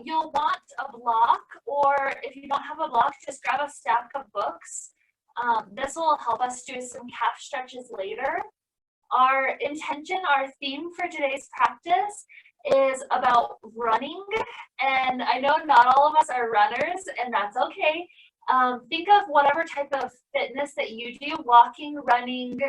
you'll want a block, or if you don't have a block, just grab a stack of books. This will help us do some calf stretches later. Our intention, our theme for today's practice is about running, and I know not all of us are runners, and that's okay. Think of whatever type of fitness that you do, walking, running,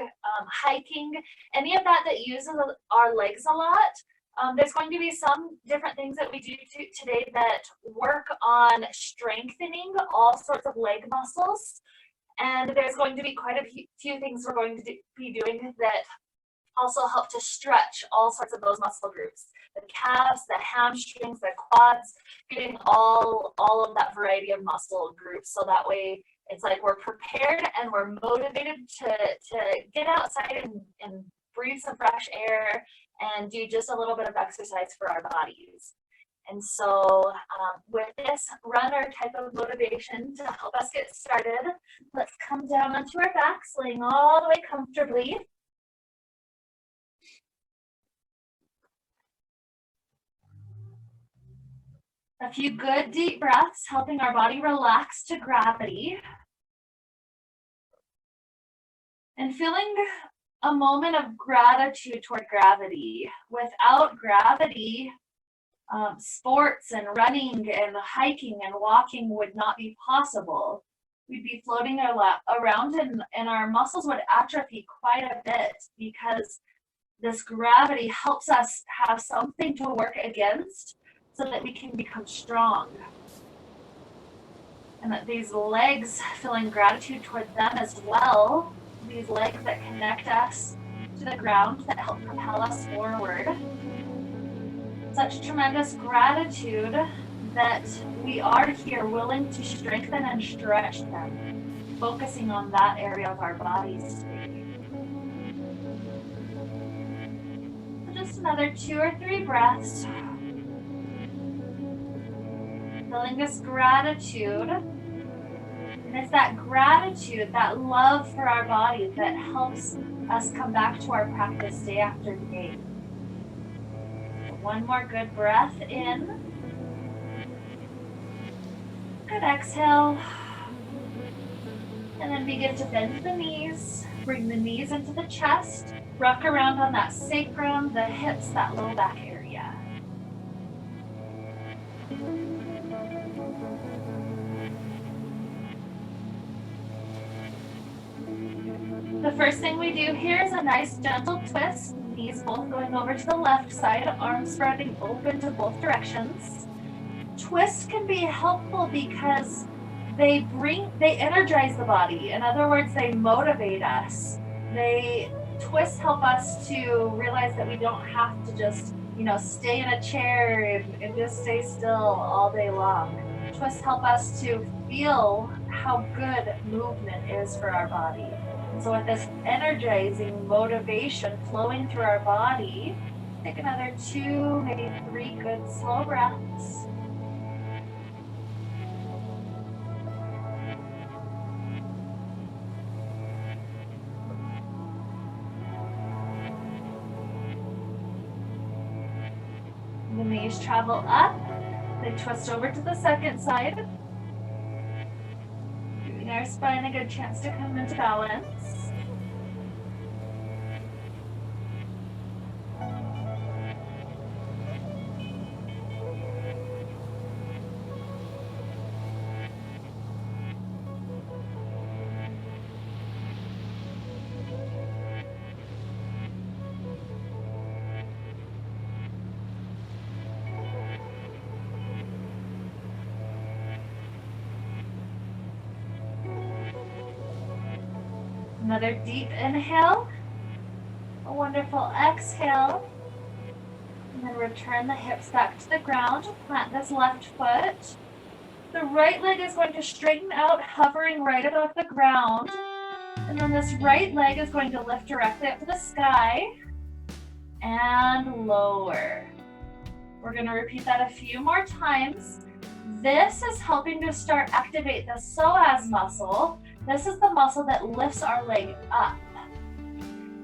hiking, any of that uses our legs a lot. There's going to be some different things that we do today that work on strengthening all sorts of leg muscles, and there's going to be quite a few things we're going to be doing that also help to stretch all sorts of those muscle groups, the calves, the hamstrings, the quads, getting all of that variety of muscle groups, so that way it's like we're prepared and we're motivated to get outside and breathe some fresh air and do just a little bit of exercise for our bodies. And so with this runner type of motivation to help us get started, let's come down onto our backs, laying all the way comfortably. A few good deep breaths, helping our body relax to gravity. And feeling a moment of gratitude toward gravity. Without gravity, sports and running and hiking and walking would not be possible. We'd be floating around and our muscles would atrophy quite a bit, because this gravity helps us have something to work against so that we can become strong. And that these legs, feeling gratitude toward them as well, these legs that connect us to the ground, that help propel us forward. Such tremendous gratitude that we are here willing to strengthen and stretch them, focusing on that area of our bodies today. So just another 2 or 3 breaths. Feeling this gratitude. And it's that gratitude, that love for our bodies that helps us come back to our practice day after day. One more good breath in. Good exhale. And then begin to bend the knees. Bring the knees into the chest. Rock around on that sacrum, the hips, that low back area. The first thing we do here is a nice gentle twist, knees both going over to the left side, arms spreading open to both directions. Twists can be helpful because they energize the body. In other words, they motivate us. Twists help us to realize that we don't have to just, stay in a chair and just stay still all day long. Twists help us to feel how good movement is for our body. So with this energizing motivation flowing through our body, take another 2, maybe 3 good slow breaths. The knees travel up, they twist over to the second side. Giving our spine a good chance to come into balance. Another deep inhale, a wonderful exhale, and then return the hips back to the ground. Plant this left foot. The right leg is going to straighten out, hovering right above the ground. And then this right leg is going to lift directly up to the sky and lower. We're going to repeat that a few more times. This is helping to start activate the psoas muscle. This is the muscle that lifts our leg up.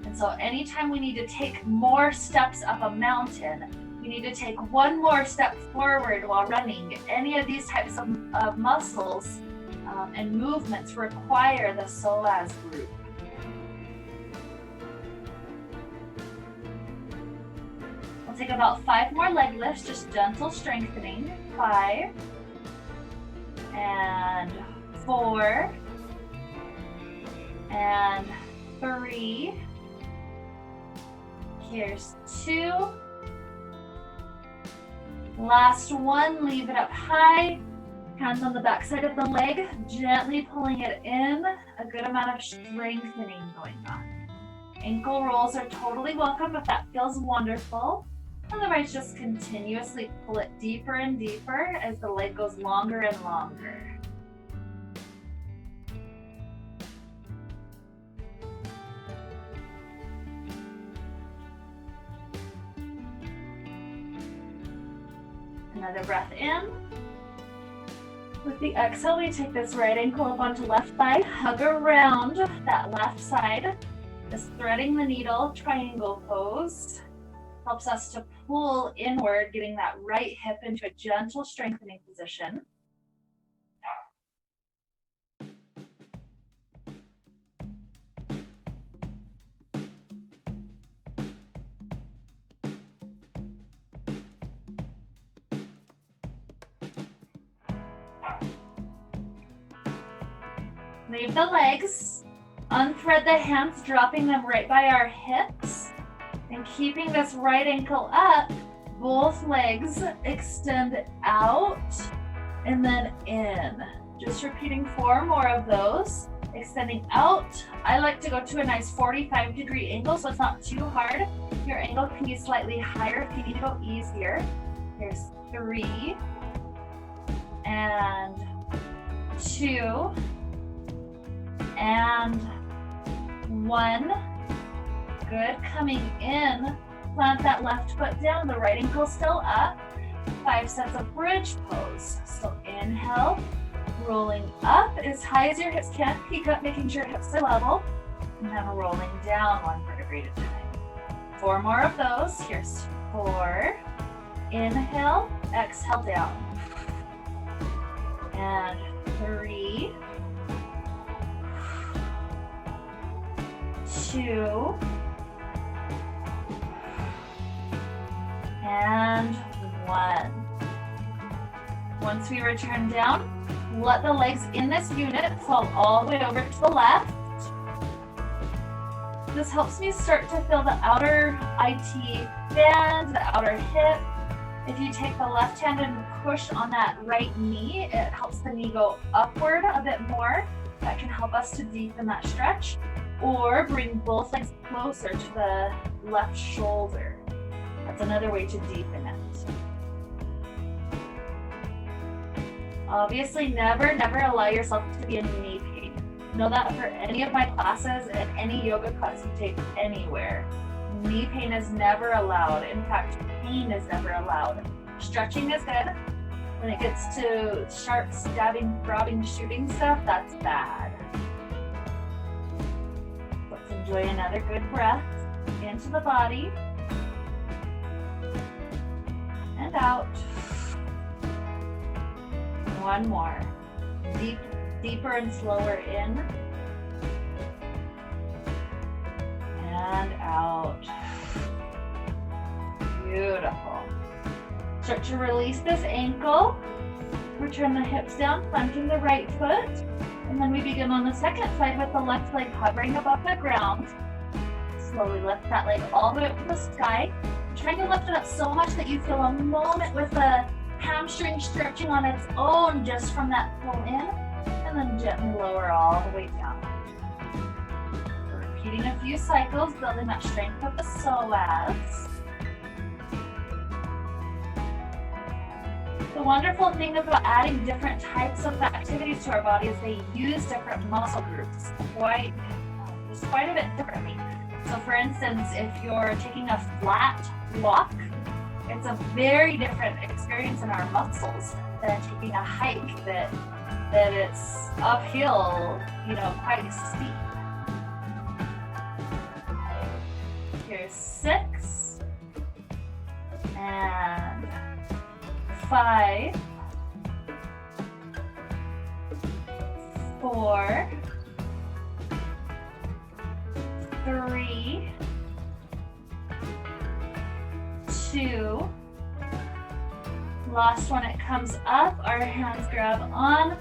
And so anytime we need to take more steps up a mountain, You need to take one more step forward while running. Any of these types of muscles and movements require the psoas group. We'll take about 5 more leg lifts, just gentle strengthening. 5 and 4 and 3. Here's 2. Last one, leave it up high. Hands on the back side of the leg, gently pulling it in. A good amount of strengthening going on. Ankle rolls are totally welcome if that feels wonderful. Otherwise, just continuously pull it deeper and deeper as the leg goes longer and longer. Another breath in. With the exhale, we take this right ankle up onto left thigh, hug around that left side, just threading the needle, triangle pose. Helps us to pull inward, getting that right hip into a gentle strengthening position. Leave the legs, unthread the hands, dropping them right by our hips, and keeping this right ankle up, both legs extend out and then in. Just repeating 4 more of those, extending out. I like to go to a nice 45-degree angle, so it's not too hard. Your angle can be slightly higher if you need to go easier. Here's 3 and 2 and 1. Good. Coming in, plant that left foot down, the right ankle still up. 5 sets of bridge pose. So inhale, rolling up as high as your hips can. Peek up, making sure hips are level. And then rolling down 1 vertebrae at a time. 4 more of those. Here's 4. Inhale, exhale down. And 3. 2. And 1. Once we return down, let the legs in this unit fall all the way over to the left. This helps me start to feel the outer IT band, the outer hip. If you take the left hand and push on that right knee, it helps the knee go upward a bit more. That can help us to deepen that stretch. Or bring both legs closer to the left shoulder. That's another way to deepen it. Obviously, never allow yourself to be in knee pain. Know that for any of my classes and any yoga class you take anywhere. Knee pain is never allowed. In fact, pain is never allowed. Stretching is good. When it gets to sharp, stabbing, throbbing, shooting stuff, that's bad. Let's enjoy another good breath into the body. And out. 1 more. Deeper and slower in. And out. Beautiful. Start to release this ankle. Return the hips down, planting the right foot. And then we begin on the second side with the left leg hovering above the ground. Slowly lift that leg all the way up to the sky. Trying to lift it up so much that you feel a moment with the hamstring stretching on its own just from that pull in. And then gently lower all the way down. Repeating a few cycles, building that strength of the psoas. The wonderful thing about adding different types of activities to our body is they use different muscle groups quite a bit differently. So for instance, if you're taking a flat walk, it's a very different experience in our muscles than taking a hike that it's uphill, quite steep. Here's 6 and 5, 4, 3, 2. Last one, it comes up, our hands grab on,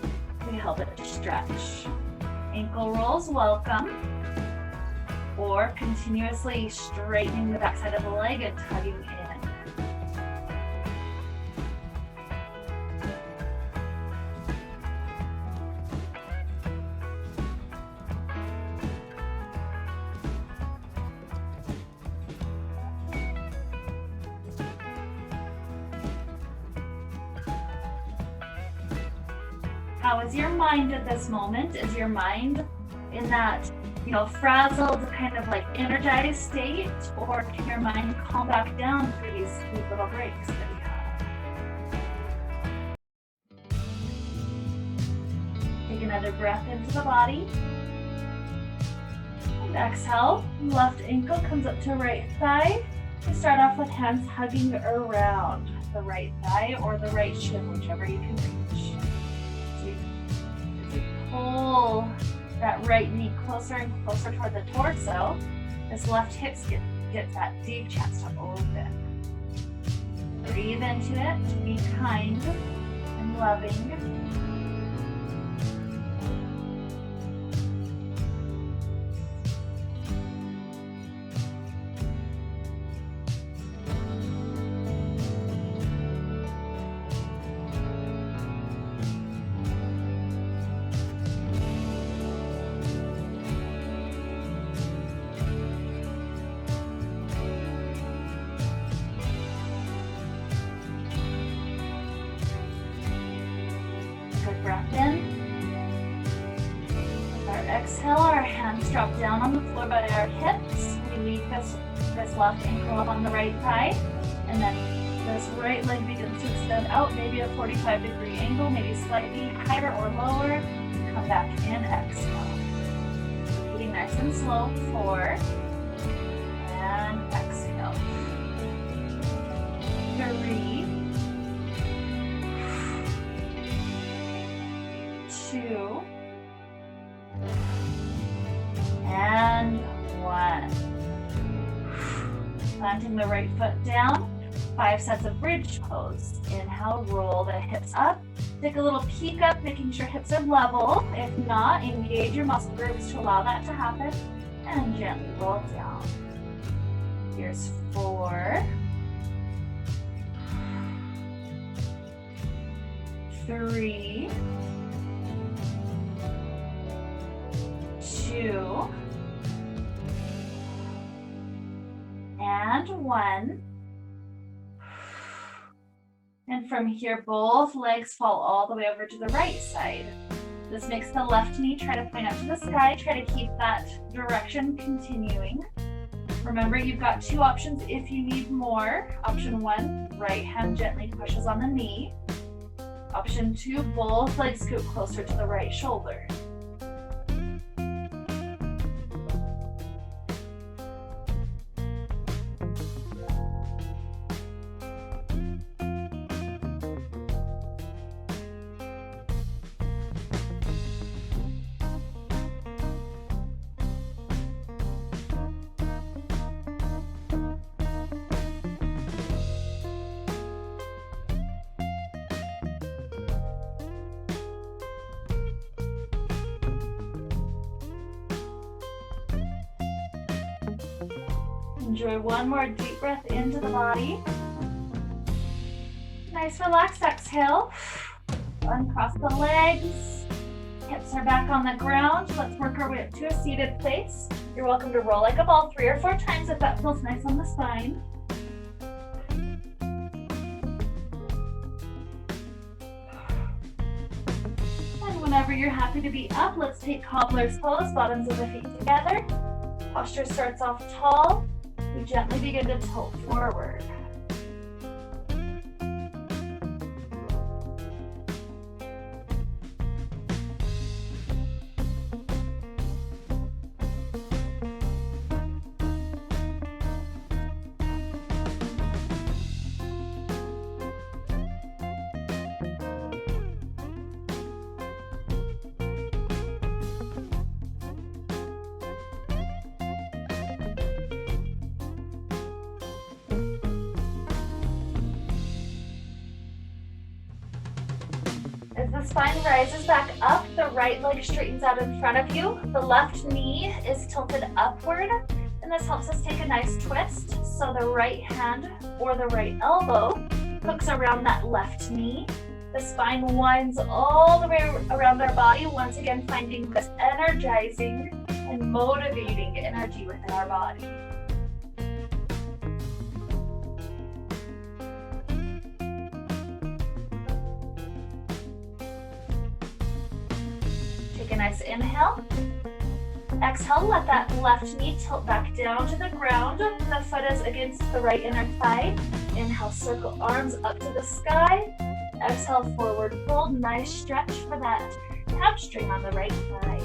we help it stretch. Ankle rolls, welcome. Or continuously straightening the backside of the leg and tugging in. How is your mind at this moment? Is your mind in that, frazzled, kind of like energized state, or can your mind calm back down through these little breaks that we have? Take another breath into the body. And exhale, left ankle comes up to right thigh. We start off with hands hugging around the right thigh or the right shin, whichever you can reach. Pull that right knee closer and closer toward the torso. This left hip gets that deep chest to open. Breathe into it. Be kind and loving. Breath in. With our exhale, our hands drop down on the floor by our hips. We leave this left ankle up on the right thigh, and then this right leg begins to extend out, maybe a 45-degree angle, maybe slightly higher or lower. Come back in, exhale. Repeating nice and slow, 4, and exhale. 3, 2, and 1. Planting the right foot down. 5 sets of bridge pose. Inhale, roll the hips up. Take a little peek up, making sure hips are level. If not, engage your muscle groups to allow that to happen. And gently roll down. Here's 4, 3, 2, and 1. And from here, both legs fall all the way over to the right side. This makes the left knee try to point up to the sky. Try to keep that direction continuing. Remember, you've got 2 options if you need more. Option 1, right hand gently pushes on the knee. Option 2, both legs scoot closer to the right shoulder. Enjoy one more deep breath into the body. Nice relaxed exhale. Uncross the legs. Hips are back on the ground. Let's work our way up to a seated place. You're welcome to roll like a ball 3 or 4 times if that feels nice on the spine. And whenever you're happy to be up, let's take cobbler's pose, bottoms of the feet together. Posture starts off tall. We gently begin to tilt forward. spine rises back up, the right leg straightens out in front of you. The left knee is tilted upward, and this helps us take a nice twist. So the right hand or the right elbow hooks around that left knee. The spine winds all the way around our body, once again finding this energizing and motivating energy within our body. Take a nice inhale. Exhale, let that left knee tilt back down to the ground. The foot is against the right inner thigh. Inhale, circle arms up to the sky. Exhale, forward fold. Nice stretch for that hamstring on the right thigh.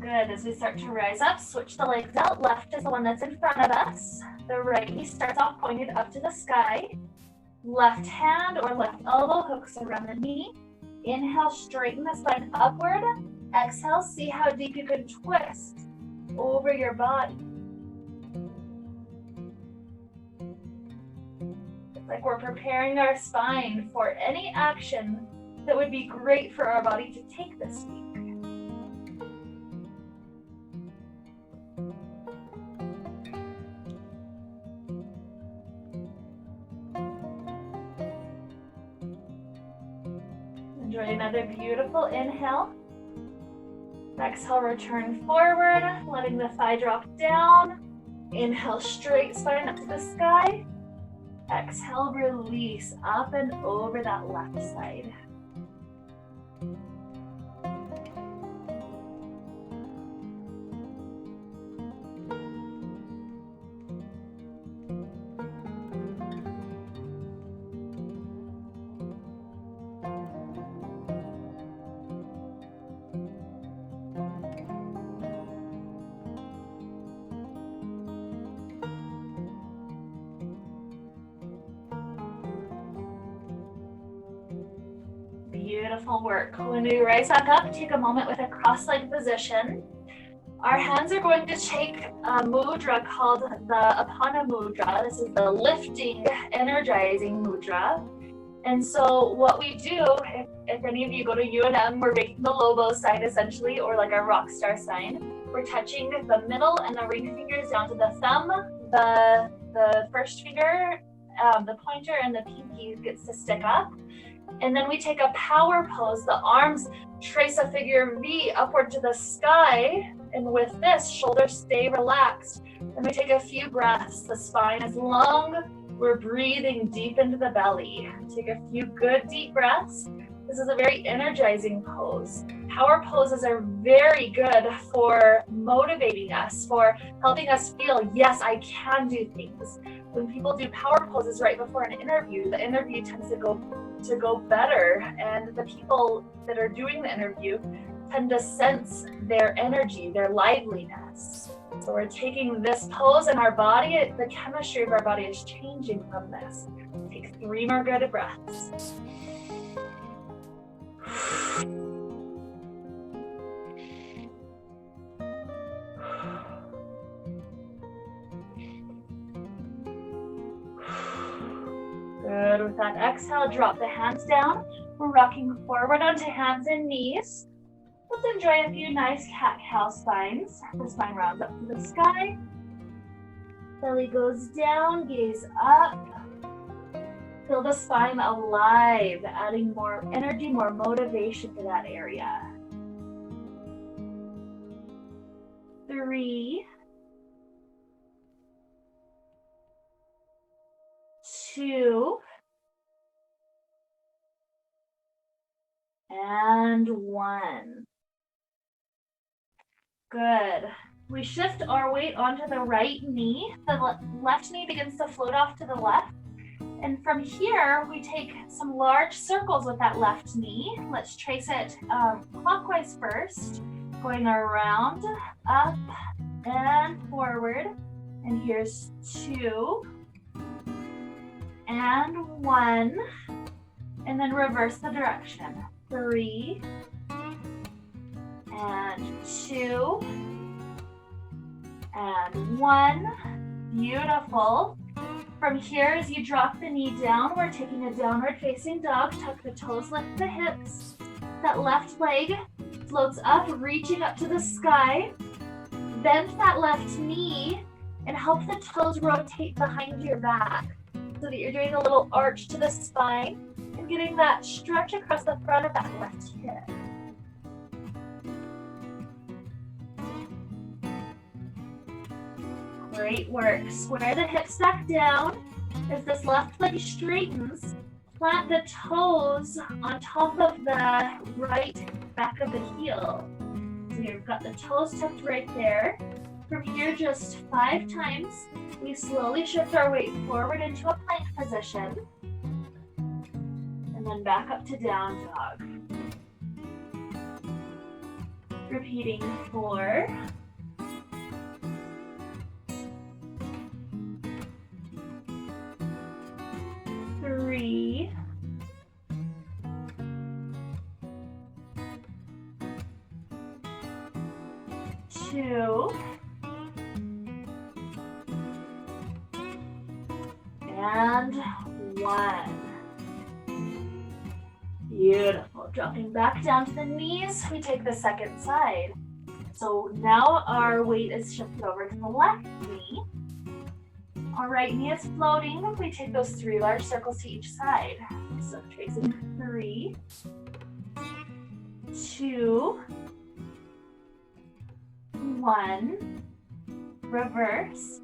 Good. As we start to rise up, switch the legs out. Left is the one that's in front of us. The right knee starts off pointed up to the sky. Left hand or left elbow hooks around the knee. Inhale, straighten the spine upward. Exhale, see how deep you can twist over your body. It's like we're preparing our spine for any action that would be great for our body to take this week. Enjoy another beautiful inhale. Exhale, return forward, letting the thigh drop down. Inhale, straight spine up to the sky. Exhale, release up and over that left side. Beautiful work. When we rise back up, take a moment with a cross-legged position. Our hands are going to take a mudra called the Apana mudra. This is the lifting, energizing mudra. And so what we do, if any of you go to UNM, we're making the Lobo sign essentially, or like our rock star sign. We're touching the middle and the ring fingers down to the thumb. The first finger, the pointer, and the pinky gets to stick up. And then we take a power pose. The arms trace a figure V upward to the sky. And with this, shoulders stay relaxed. And we take a few breaths. The spine is long. We're breathing deep into the belly. Take a few good deep breaths. This is a very energizing pose. Power poses are very good for motivating us, for helping us feel, yes, I can do things. When people do power poses right before an interview, the interview tends to go better, and the people that are doing the interview tend to sense their energy, their liveliness. So we're taking this pose in our body, the chemistry of our body is changing from this. Take 3 more good breaths. Good. With that exhale, drop the hands down. We're rocking forward onto hands and knees. Let's enjoy a few nice cat-cow spines. The spine rounds up to the sky. Belly goes down, gaze up. Feel the spine alive, adding more energy, more motivation to that area. 3, 2, and 1. Good. We shift our weight onto the right knee. The left knee begins to float off to the left. And from here, we take some large circles with that left knee. Let's trace it clockwise first, going around, up, and forward. And here's 2 and 1. And then reverse the direction. 3 and 2 and 1. Beautiful. From here, as you drop the knee down, we're taking a downward facing dog. Tuck the toes, lift the hips. That left leg floats up, reaching up to the sky. Bend that left knee and help the toes rotate behind your back so that you're doing a little arch to the spine and getting that stretch across the front of that left hip. Great work. Square the hips back down. As this left leg straightens, plant the toes on top of the right back of the heel. So you've got the toes tucked right there. From here, just 5 times, we slowly shift our weight forward into a plank position. And then back up to down dog. Repeating 4. 3. 2. And 1. Beautiful. Dropping back down to the knees, we take the second side. So now our weight is shifted over to the left knee. Our right knee is floating. We take those 3 large circles to each side. So tracing 3, 2, 1, reverse,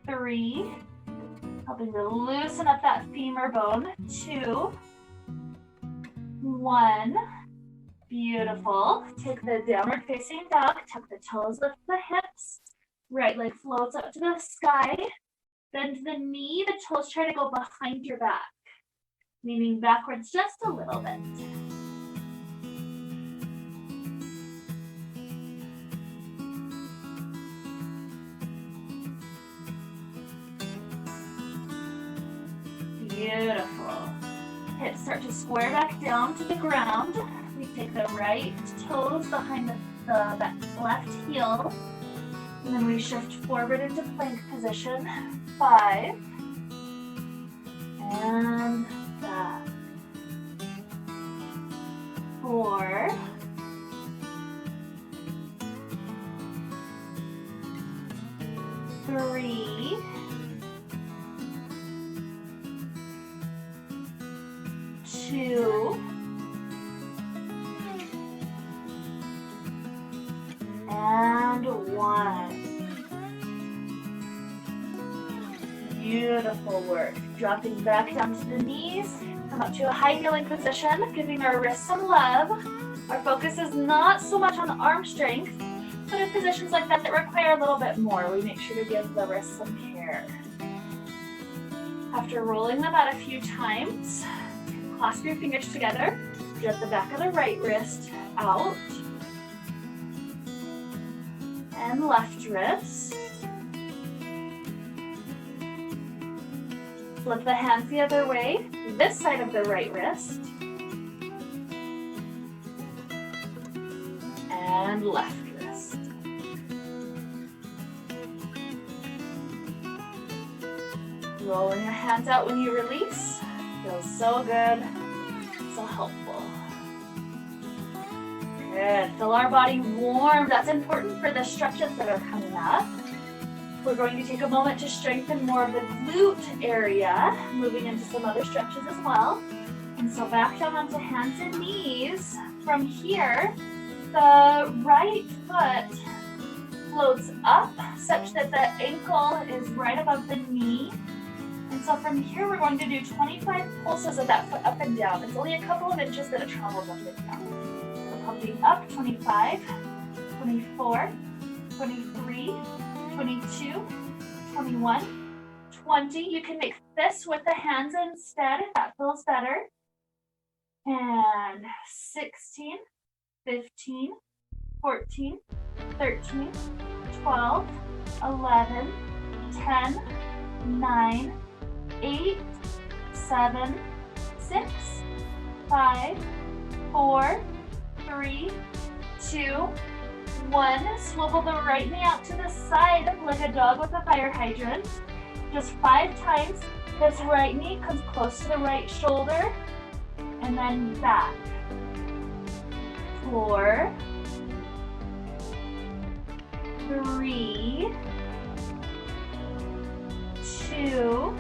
3, helping to loosen up that femur bone, 2, 1, beautiful. Take the downward facing dog, tuck the toes, lift the hips, right leg floats up to the sky. Bend the knee, the toes try to go behind your back, leaning backwards just a little bit. Beautiful. Hips start to square back down to the ground. We take the right toes behind the left heel. And then we shift forward into plank position. 5. And back. 4. 3. 2. And 1. Beautiful work. Dropping back down to the knees. Come up to a high kneeling position, giving our wrists some love. Our focus is not so much on arm strength, but in positions like that require a little bit more, we make sure to give the wrists some care. After rolling them out a few times, clasp your fingers together, get the back of the right wrist out, and left wrist. Flip the hands the other way, this side of the right wrist, and left wrist. Rolling your hands out when you release. Feels so good, so helpful. Good. Feel our body warm. That's important for the stretches that are coming up. We're going to take a moment to strengthen more of the glute area, moving into some other stretches as well. And so back down onto hands and knees. From here, the right foot floats up such that the ankle is right above the knee. And so from here, we're going to do 25 pulses of that foot up and down. It's only a couple of inches that it travels up and down. So pumping up, 25, 24, 23, 22, 21, 20. You can make this with the hands instead if that feels better. And 16, 15, 14, 13, 12, 11, 10, 9, 8, 7, 6, 5, 4, 3, 2, 1. Swivel the right knee out to the side like a dog with a fire hydrant. Just 5 times. This right knee comes close to the right shoulder and then back. 4, 3, 2,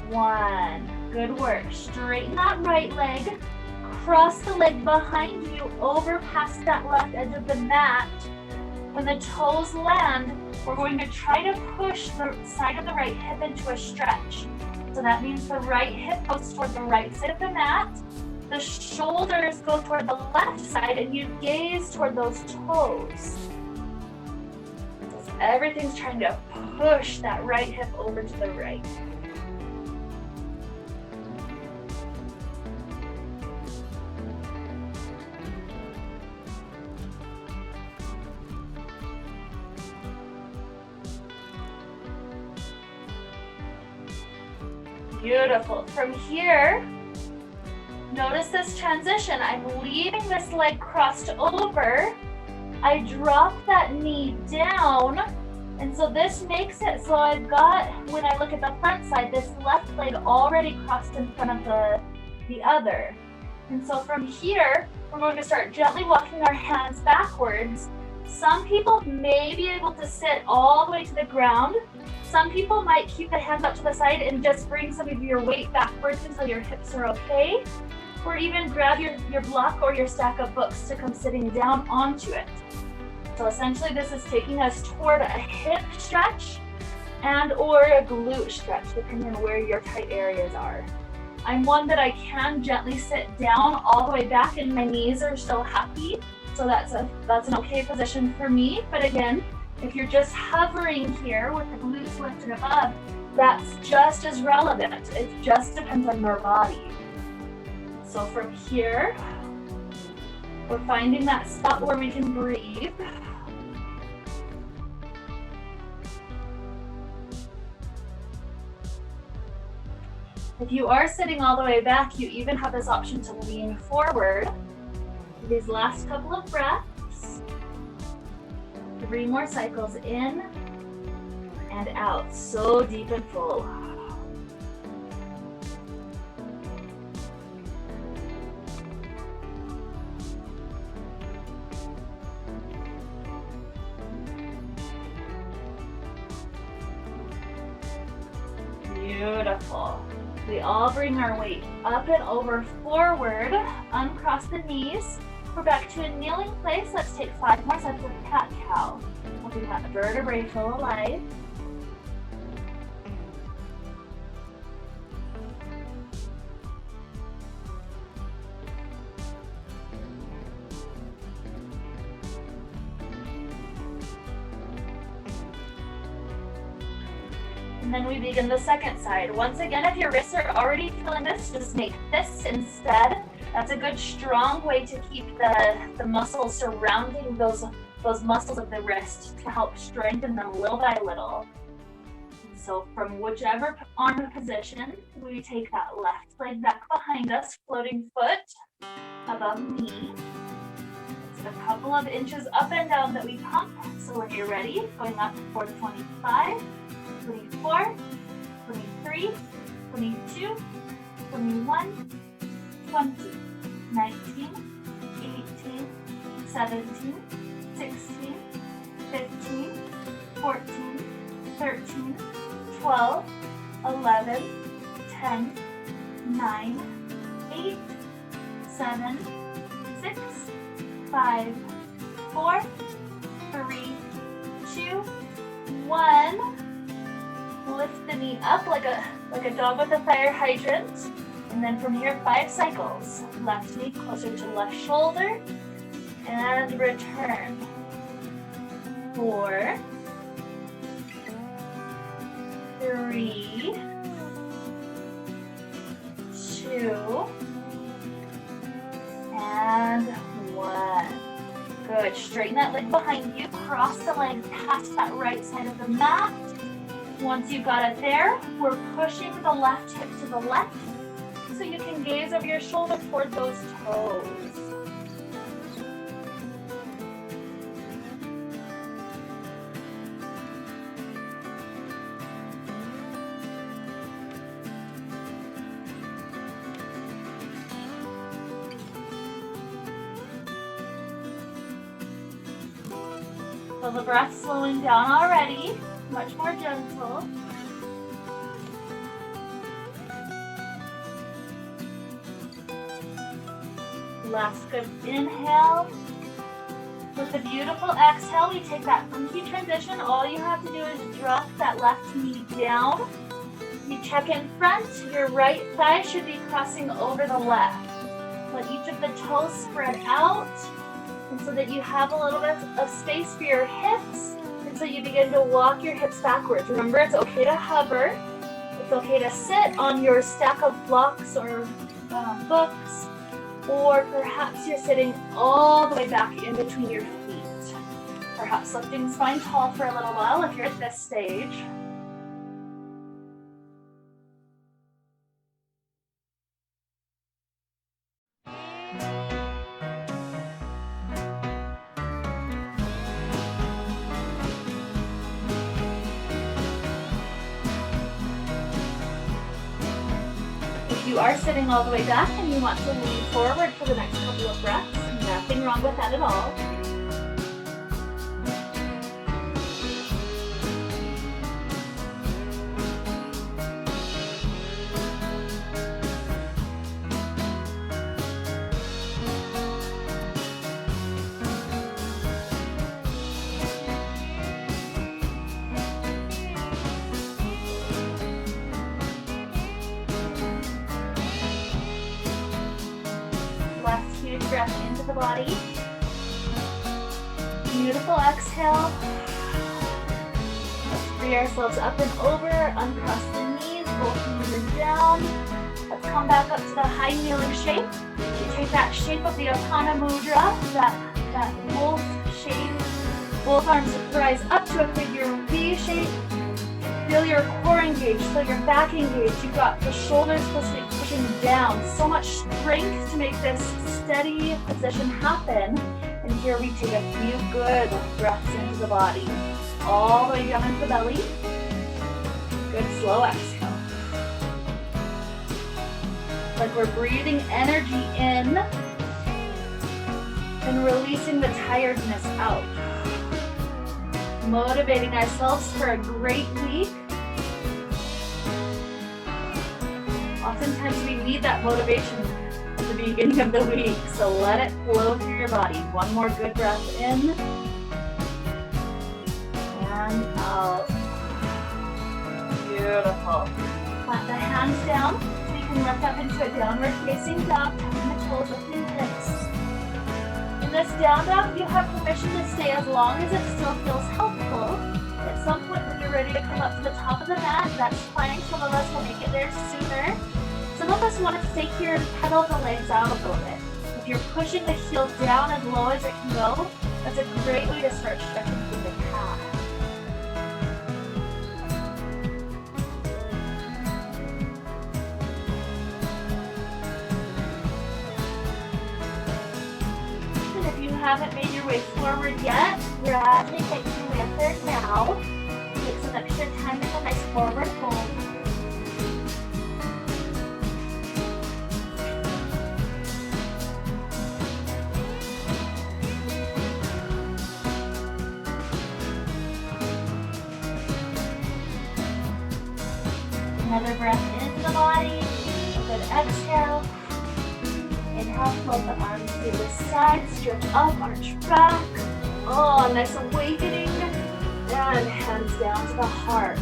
1. Good work. Straighten that right leg. Cross the leg behind you over past that left edge of the mat. When the toes land, we're going to try to push the side of the right hip into a stretch. So that means the right hip goes toward the right side of the mat. The shoulders go toward the left side and you gaze toward those toes. So everything's trying to push that right hip over to the right. Beautiful. From here, notice this transition. I'm leaving this leg crossed over. I drop that knee down. And so this makes it so I've got, when I look at the front side, this left leg already crossed in front of the other. And so from here, we're going to start gently walking our hands backwards. Some people may be able to sit all the way to the ground. Some people might keep the hands up to the side and just bring some of your weight backwards until your hips are okay. Or even grab your block or your stack of books to come sitting down onto it. So essentially this is taking us toward a hip stretch and or a glute stretch, depending on where your tight areas are. I'm one that I can gently sit down all the way back and my knees are still happy. So that's an okay position for me. But again, if you're just hovering here with the glutes lifted above, that's just as relevant. It just depends on your body. So from here, we're finding that spot where we can breathe. If you are sitting all the way back, you even have this option to lean forward. These last couple of breaths. 3 more cycles in and out, so deep and full. Beautiful. We all bring our weight up and over forward, uncross the knees. We're back to a kneeling place. Let's take 5 more sets of cat-cow. Helping that vertebrae feel alive. And then we begin the second side. Once again, if your wrists are already feeling this, just make fists instead. That's a good strong way to keep the muscles surrounding those muscles of the wrist to help strengthen them little by little. So from whichever arm position, we take that left leg back behind us, floating foot above knee. It's a couple of inches up and down that we pump. So when you're ready, going up for 25, 24, 23, 22, 21, 20, 19, 18, 17, 16, 15, 14, 13, 12, 11, 10, 9, 8, 7, 6, 5, 4, 3, 2, 1. Lift the knee up like a dog with a fire hydrant. And then from here, 5 cycles. Left knee closer to left shoulder. And return. 4, 3, 2, and 1. Good. Good, straighten that leg behind you, cross the leg past that right side of the mat. Once you've got it there, we're pushing the left hip to the left so you can gaze over your shoulder toward those toes. Feel the breath slowing down already, much more gentle. Last good inhale. With a beautiful exhale, we take that funky transition. All you have to do is drop that left knee down. You check in front, your right thigh should be crossing over the left. Let each of the toes spread out, and so that you have a little bit of space for your hips, and so you begin to walk your hips backwards. Remember, it's okay to hover. It's okay to sit on your stack of blocks or books, or perhaps you're sitting all the way back in between your feet. Perhaps lifting spine tall for a little while if you're at this stage. You are sitting all the way back and you want to lean forward for the next couple of breaths. Nothing wrong with that at all. Breath into the body. Beautiful exhale. Let's free ourselves up and over. Uncross the knees, both knees are down. Let's come back up to the high kneeling shape. You take that shape of the Apana Mudra, that wolf shape. Both arms rise up to a figure V shape. Feel your core engaged, feel your back engaged. You've got the shoulders supposed to be pushing down. So much strength to make this steady position happen. And here we take a few good breaths into the body. All the way down into the belly. Good slow exhale. Like we're breathing energy in and releasing the tiredness out. Motivating ourselves for a great week. Oftentimes we need that motivation at the beginning of the week, so let it flow through your body. One more good breath in and out. Beautiful. Plant the hands down so you can lift up into a downward facing dog, tucking the toes between the hips. In this down dog, you have permission to stay as long as it still feels helpful. At some point when you're ready to come up to the top of the mat, that's fine. Some of us will make it there sooner. Some of us want to stay here and pedal the legs out a little bit. If you're pushing the heel down as low as it can go, that's a great way to start stretching through the calf. Haven't made your way forward yet, gradually take your way up there now. Take some extra time with a nice forward fold. Another breath into the body, a good exhale. Inhale, float the arms to the side, stretch up, arch back. Oh, nice awakening. And hands down to the heart.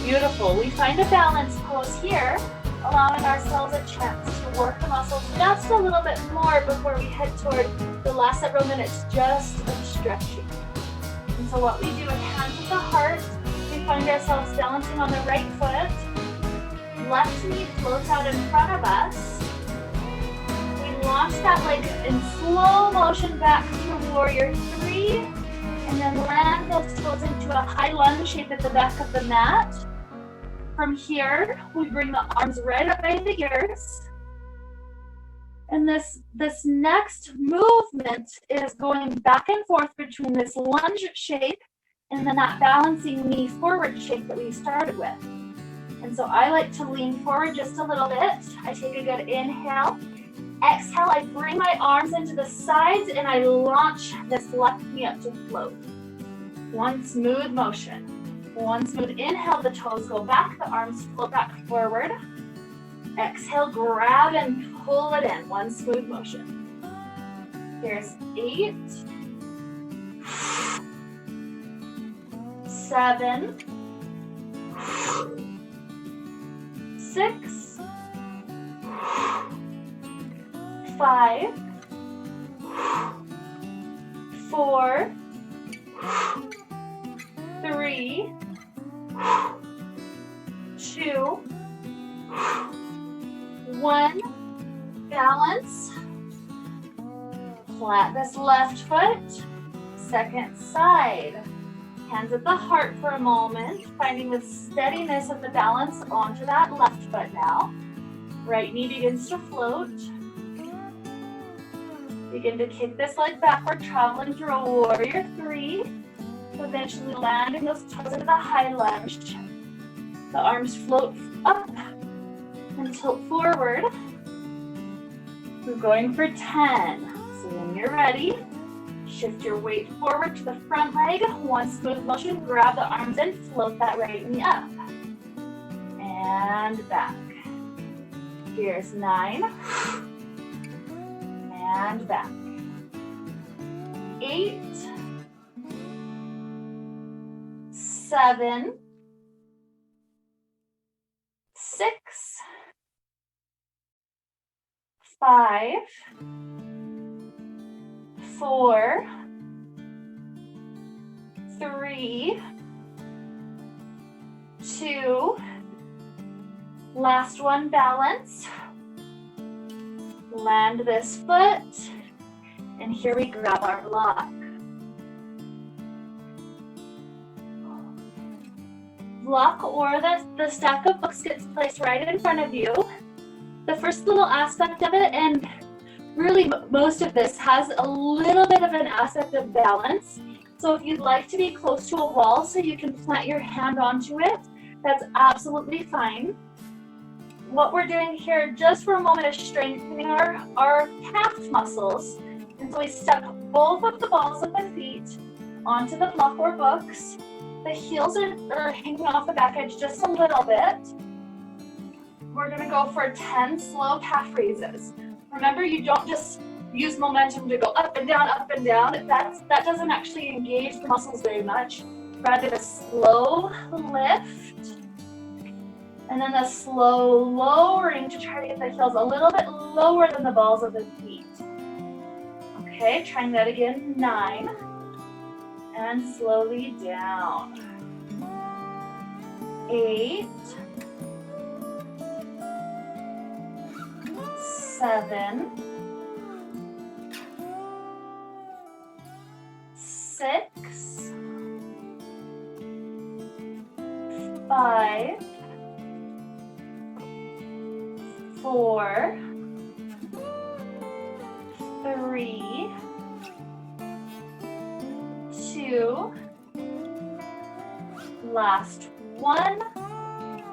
Beautiful. We find a balance pose here, allowing ourselves a chance to work the muscles just a little bit more before we head toward the last several minutes just of stretching. And so what we do with hands at the heart, we find ourselves balancing on the right foot. Left knee floats out in front of us. launch that leg in slow motion back to warrior three, and then land those toes into a high lunge shape at the back of the mat. From here, we bring the arms right up by the ears. And this next movement is going back and forth between this lunge shape and then that balancing knee forward shape that we started with. And so I like to lean forward just a little bit. I take a good inhale. Exhale, I bring my arms into the sides and I launch this left knee up to float. One smooth motion. One smooth inhale, the toes go back, the arms float back forward. Exhale, grab and pull it in. One smooth motion. Here's 8, 7, 6, 5, 4, 3, 2, 1. Balance. Plant this left foot. Second side. Hands at the heart for a moment, finding the steadiness of the balance onto that left foot now. Right knee begins to float. Begin to kick this leg backward, traveling through a warrior three. Eventually landing those toes into the high lunge. The arms float up and tilt forward. We're going for 10. So when you're ready, shift your weight forward to the front leg. One smooth motion, grab the arms in, float that right knee up. And back. Here's 9. And back. 8, 7, 6, 5, 4, 3, 2, last one, balance. Land this foot, and here we grab our block. Block or the stack of books gets placed right in front of you. The first little aspect of it, and really most of this, has a little bit of an aspect of balance. So if you'd like to be close to a wall so you can plant your hand onto it, that's absolutely fine. What we're doing here just for a moment is strengthening our calf muscles. And so we step both of the balls of the feet onto the block or books. The heels are hanging off the back edge just a little bit. We're gonna go for 10 slow calf raises. Remember, you don't just use momentum to go up and down, up and down. That doesn't actually engage the muscles very much. Rather a slow lift, and then a slow lowering to try to get the heels a little bit lower than the balls of the feet. Okay, trying that again, 9, and slowly down. 8, 7, 6, 5, 4, 3, 2, last one,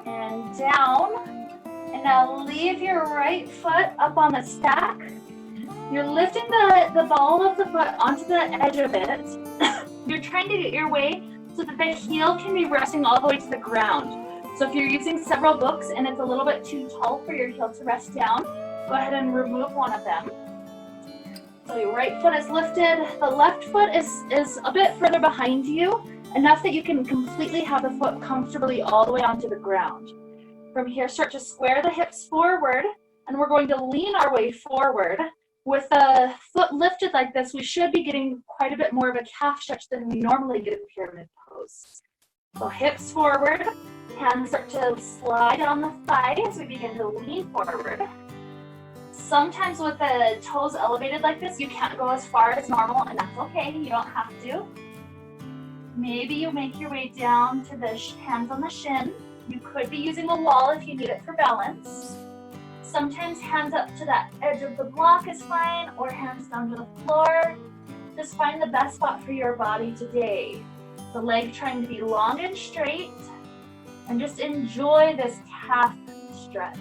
and down. And now leave your right foot up on the stack. You're lifting the ball of the foot onto the edge of it. You're trying to get your way so that the heel can be resting all the way to the ground. So if you're using several books and it's a little bit too tall for your heel to rest down, go ahead and remove one of them. So your right foot is lifted. The left foot is a bit further behind you, enough that you can completely have the foot comfortably all the way onto the ground. From here, start to square the hips forward, and we're going to lean our way forward. With the foot lifted like this, we should be getting quite a bit more of a calf stretch than we normally get in pyramid pose. So hips forward, hands start to slide on the thigh as we begin to lean forward. Sometimes with the toes elevated like this, you can't go as far as normal, and that's okay, you don't have to. Maybe you make your way down to the hands on the shin. You could be using a wall if you need it for balance. Sometimes hands up to that edge of the block is fine, or hands down to the floor. Just find the best spot for your body today. The leg trying to be long and straight, and just enjoy this calf stretch.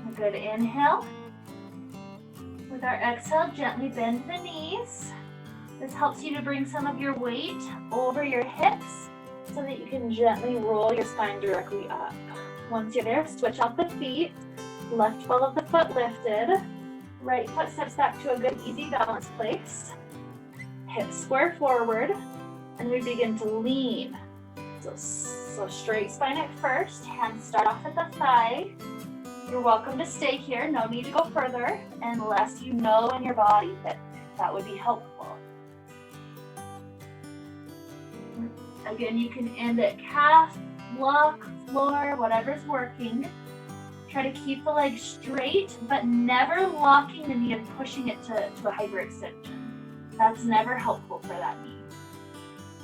A good inhale. With our exhale, gently bend the knees. This helps you to bring some of your weight over your hips so that you can gently roll your spine directly up. Once you're there, switch off the feet. Left ball of the foot lifted. Right foot steps back to a good easy balance place. Hips square forward, and we begin to lean. So straight spine at first, hands start off at the thigh. You're welcome to stay here, no need to go further, unless you know in your body that would be helpful. Again, you can end at calf, block, floor, whatever's working. Try to keep the leg straight, but never locking the knee and pushing it to a hyperextension. That's never helpful for that knee.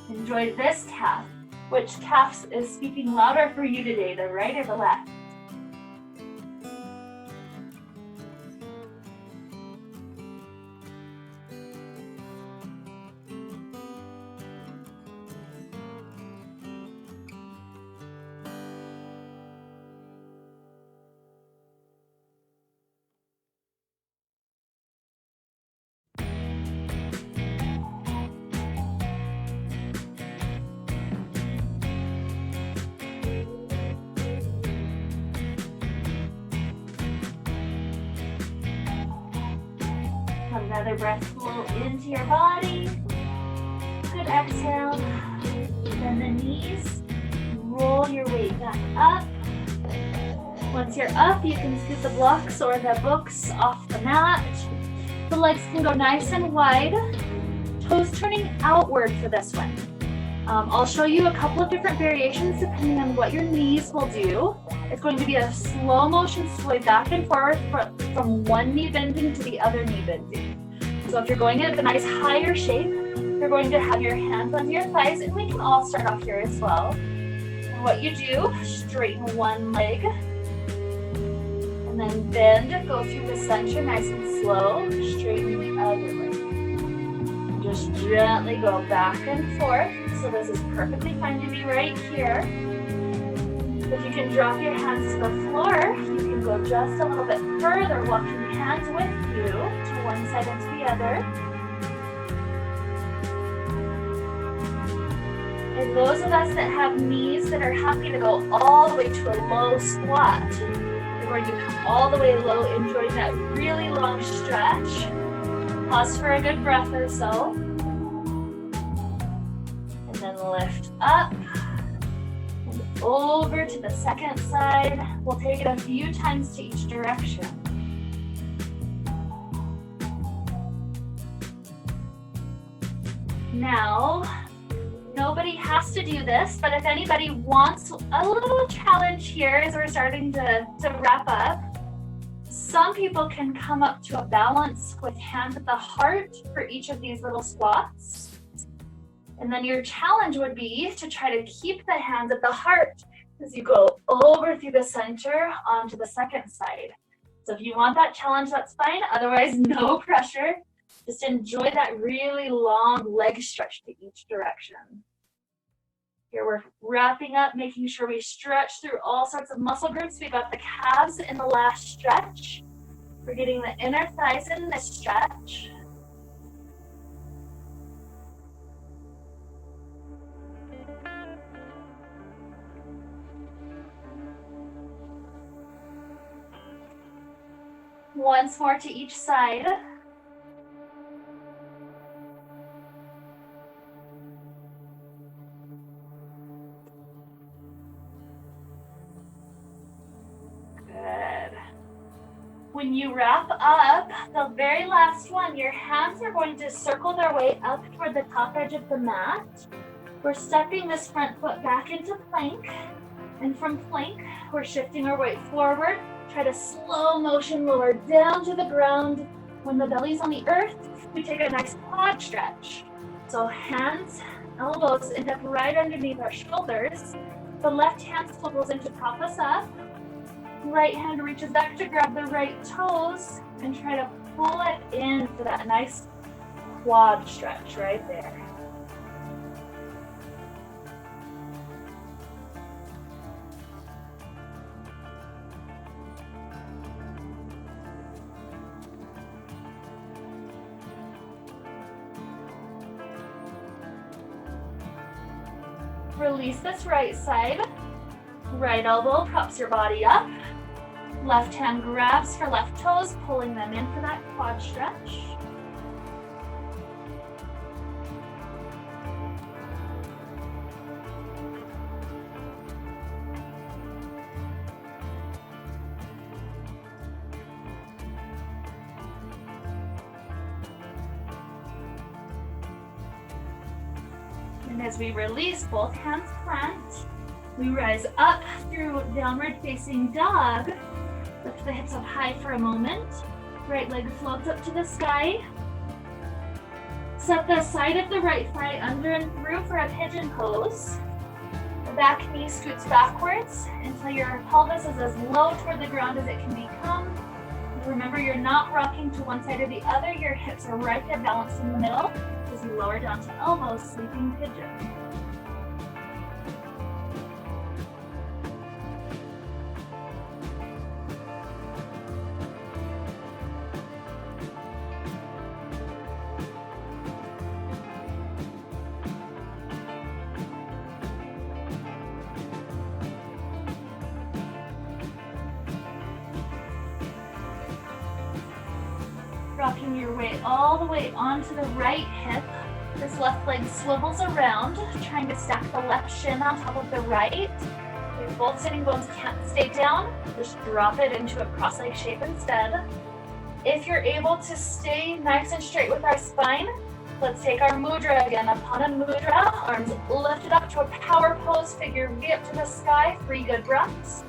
Enjoy this calf. Which calf is speaking louder for you today, the right or the left? Another breath flow into your body. Good exhale. Bend the knees. Roll your weight back up. Once you're up, you can scoot the blocks or the books off the mat. The legs can go nice and wide. Toes turning outward for this one. I'll show you a couple of different variations depending on what your knees will do. It's going to be a slow motion sway back and forth from one knee bending to the other knee bending. So if you're going at a nice higher shape, you're going to have your hands on your thighs, and we can all start off here as well. And what you do, straighten one leg, and then bend, go through the center nice and slow, straighten the other leg. Just gently go back and forth. So this is perfectly fine to be right here. If you can drop your hands to the floor, you can go just a little bit further, walking hands with you to one side and to the other. And those of us that have knees that are happy to go all the way to a low squat, you're going to come all the way low, enjoying that really long stretch. Pause for a good breath or so. And then lift up. And over to the second side. We'll take it a few times to each direction. Now, nobody has to do this, but if anybody wants a little challenge here as we're starting to wrap up, some people can come up to a balance with hands at the heart for each of these little squats. And then your challenge would be to try to keep the hands at the heart as you go over through the center onto the second side. So if you want that challenge, that's fine. Otherwise, no pressure. Just enjoy that really long leg stretch to each direction. Here we're wrapping up, making sure we stretch through all sorts of muscle groups. We've got the calves in the last stretch. We're getting the inner thighs in this stretch. Once more to each side. Good. When you wrap up, the very last one, your hands are going to circle their way up toward the top edge of the mat. We're stepping this front foot back into plank. And from plank, we're shifting our weight forward. Try to slow motion lower down to the ground. When the belly's on the earth, we take a nice quad stretch. So hands, elbows end up right underneath our shoulders. The left hand swivels in to prop us up. Right hand reaches back to grab the right toes and try to pull it in for that nice quad stretch right there. Release this right side. Right elbow props your body up. Left hand grabs for left toes, pulling them in for that quad stretch. And as we release, both hands plant. We rise up through downward facing dog. Lift the hips up high for a moment. Right leg floats up to the sky. Set the side of the right thigh under and through for a pigeon pose. The back knee scoots backwards until your pelvis is as low toward the ground as it can become. Remember, you're not rocking to one side or the other. Your hips are right there balanced in the middle as you lower down to elbows, sleeping pigeon. Rocking your weight all the way onto the right hip. This left leg swivels around, trying to stack the left shin on top of the right. If both sitting bones can't stay down, just drop it into a cross-leg shape instead. If you're able to stay nice and straight with our spine, let's take our mudra again. Upon a mudra, arms lifted up to a power pose, figure V up to the sky, 3 good breaths.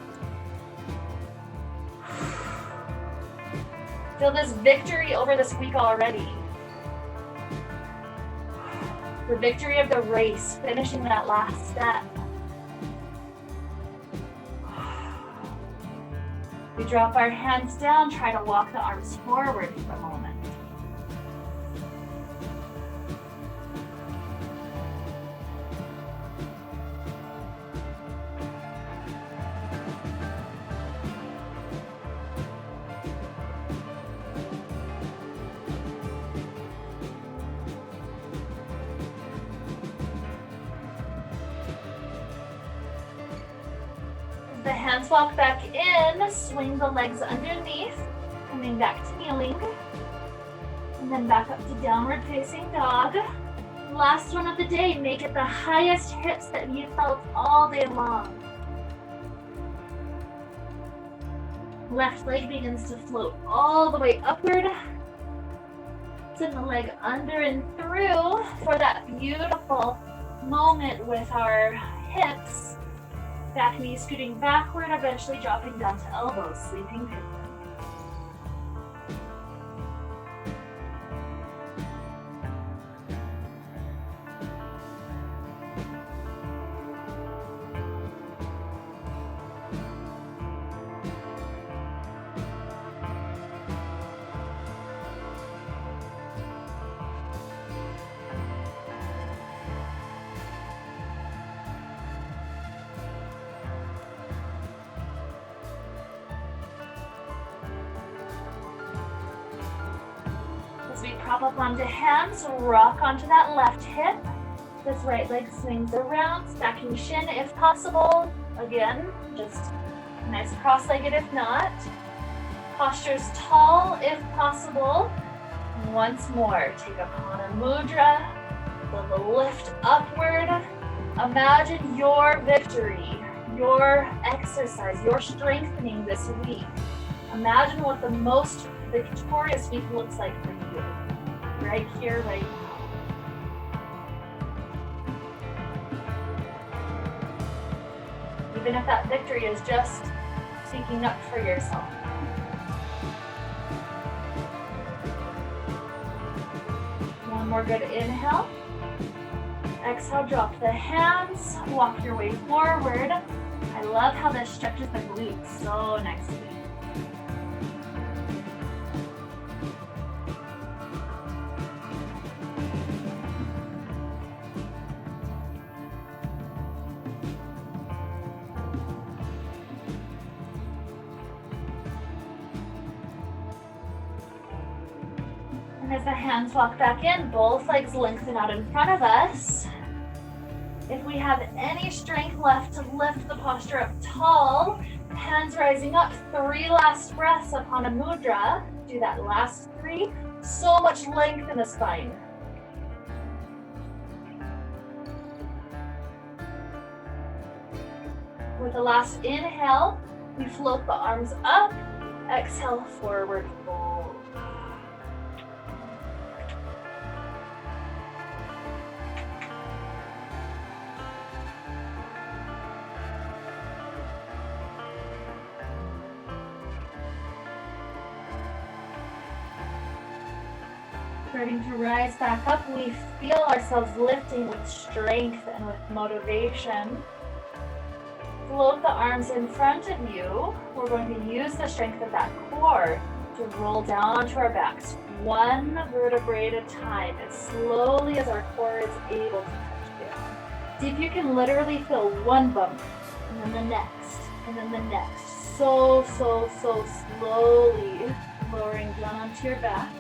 Feel this victory over this week already. The victory of the race, finishing that last step. We drop our hands down, try to walk the arms forward for a moment. The hands walk back in, swing the legs underneath, coming back to kneeling, and then back up to downward facing dog. Last one of the day, make it the highest hips that you felt all day long. Left leg begins to float all the way upward. Send the leg under and through for that beautiful moment with our hips. Back knee scooting backward, eventually dropping down to elbows, sleeping pigeon. As we prop up onto hands, rock onto that left hip. This right leg swings around, stacking shin if possible. Again, just nice cross-legged if not. Postures tall if possible. Once more, take upon a mudra, feel the lift upward. Imagine your victory, your exercise, your strengthening this week. Imagine what the most victorious week looks like for you. Right here, right now. Even if that victory is just speaking up for yourself. One more good inhale. Exhale, drop the hands, walk your way forward. I love how this stretches the glutes so nicely. And as the hands walk back in, both legs lengthen out in front of us. If we have any strength left to lift the posture up tall, hands rising up, 3 last breaths upon a mudra. Do that last 3. So much length in the spine. With the last inhale, we float the arms up. Exhale, forward fold. Starting to rise back up, we feel ourselves lifting with strength and with motivation. Float the arms in front of you. We're going to use the strength of that core to roll down onto our backs, 1 vertebrae at a time, as slowly as our core is able to touch down. See if you can literally feel one bump, and then the next, and then the next. So slowly lowering down onto your back.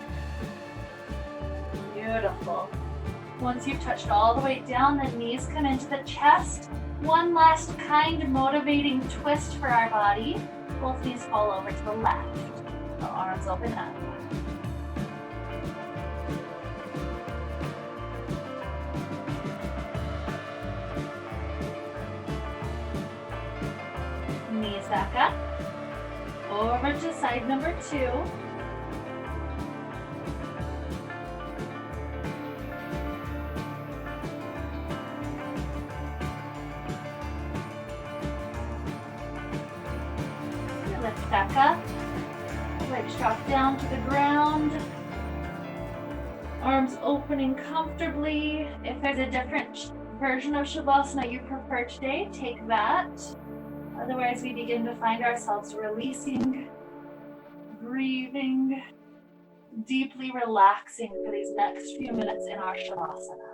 Beautiful. Once you've touched all the way down, the knees come into the chest. One last kind, motivating twist for our body. Both knees fall over to the left. The arms open up. Knees back up. Over to side number 2. Lift back up, legs drop down to the ground, arms opening comfortably. If there's a different version of Shavasana you prefer today, take that. Otherwise, we begin to find ourselves releasing, breathing, deeply relaxing for these next few minutes in our Shavasana.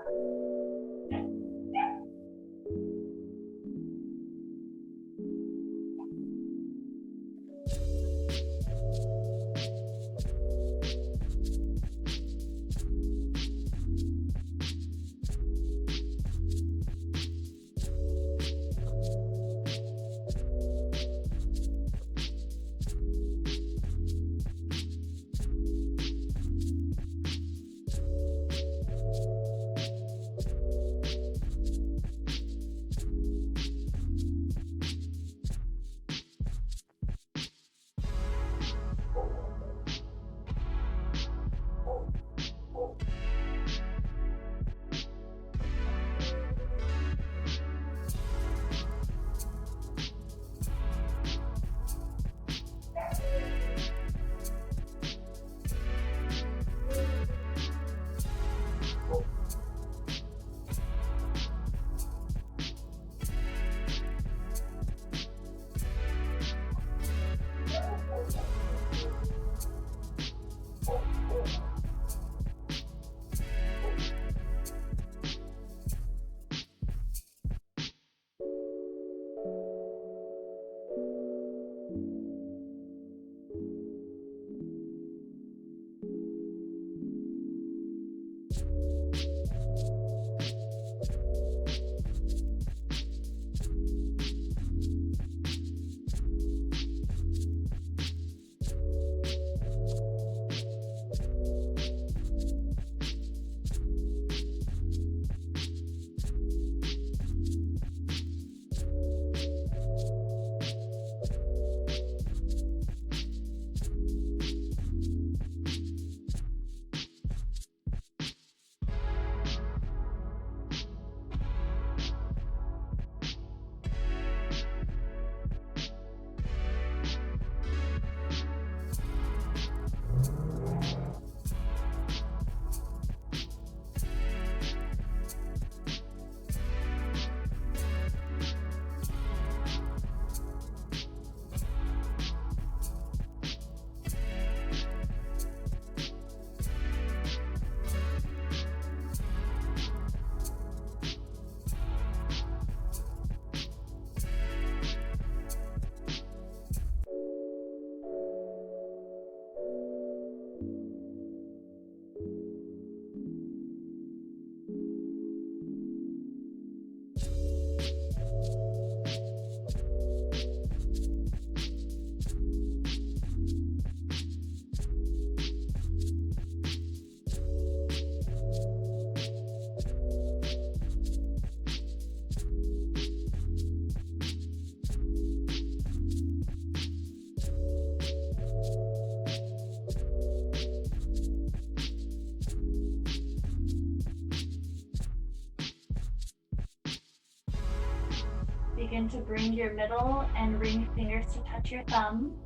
Begin to bring your middle and ring fingers to touch your thumb.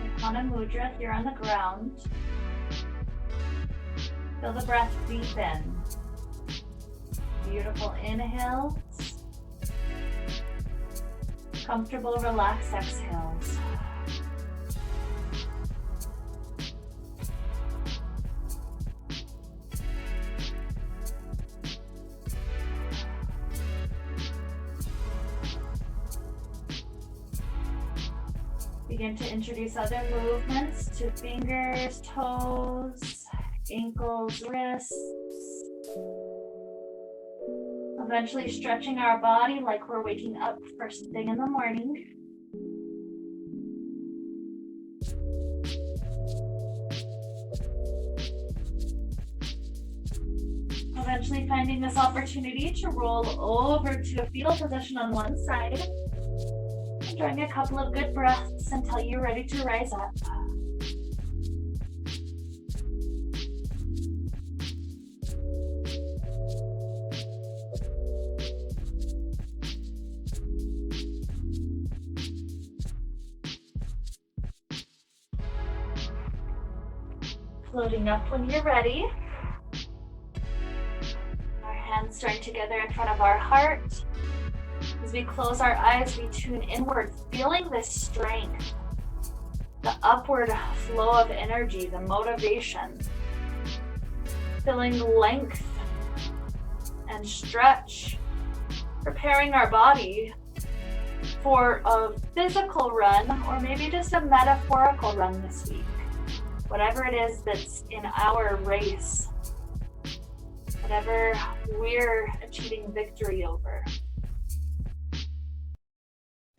Upana Mudra here on the ground. Feel the breath deepen. Beautiful inhales. Comfortable, relaxed exhales. Begin to introduce other movements to fingers, toes, ankles, wrists. Eventually stretching our body like we're waking up first thing in the morning. Eventually finding this opportunity to roll over to a fetal position on one side. Enjoying a couple of good breaths until you're ready to rise up. Floating up when you're ready. Our hands join together in front of our heart. As we close our eyes, we tune inward, feeling this strength, the upward flow of energy, the motivation, feeling length and stretch, preparing our body for a physical run or maybe just a metaphorical run this week. Whatever it is that's in our race, whatever we're achieving victory over.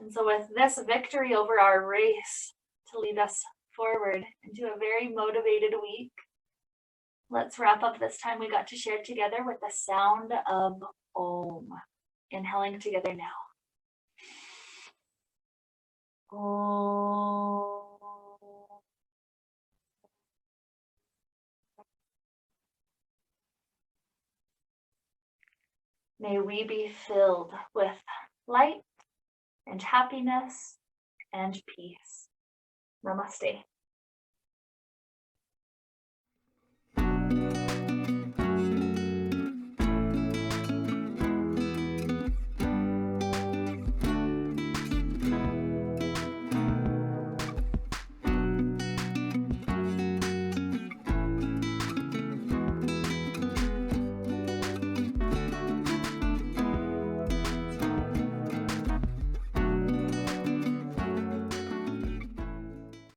And so with this victory over our race to lead us forward into a very motivated week, let's wrap up this time we got to share together with the sound of Om. Inhaling together now. Om. May we be filled with light and happiness and peace. Namaste.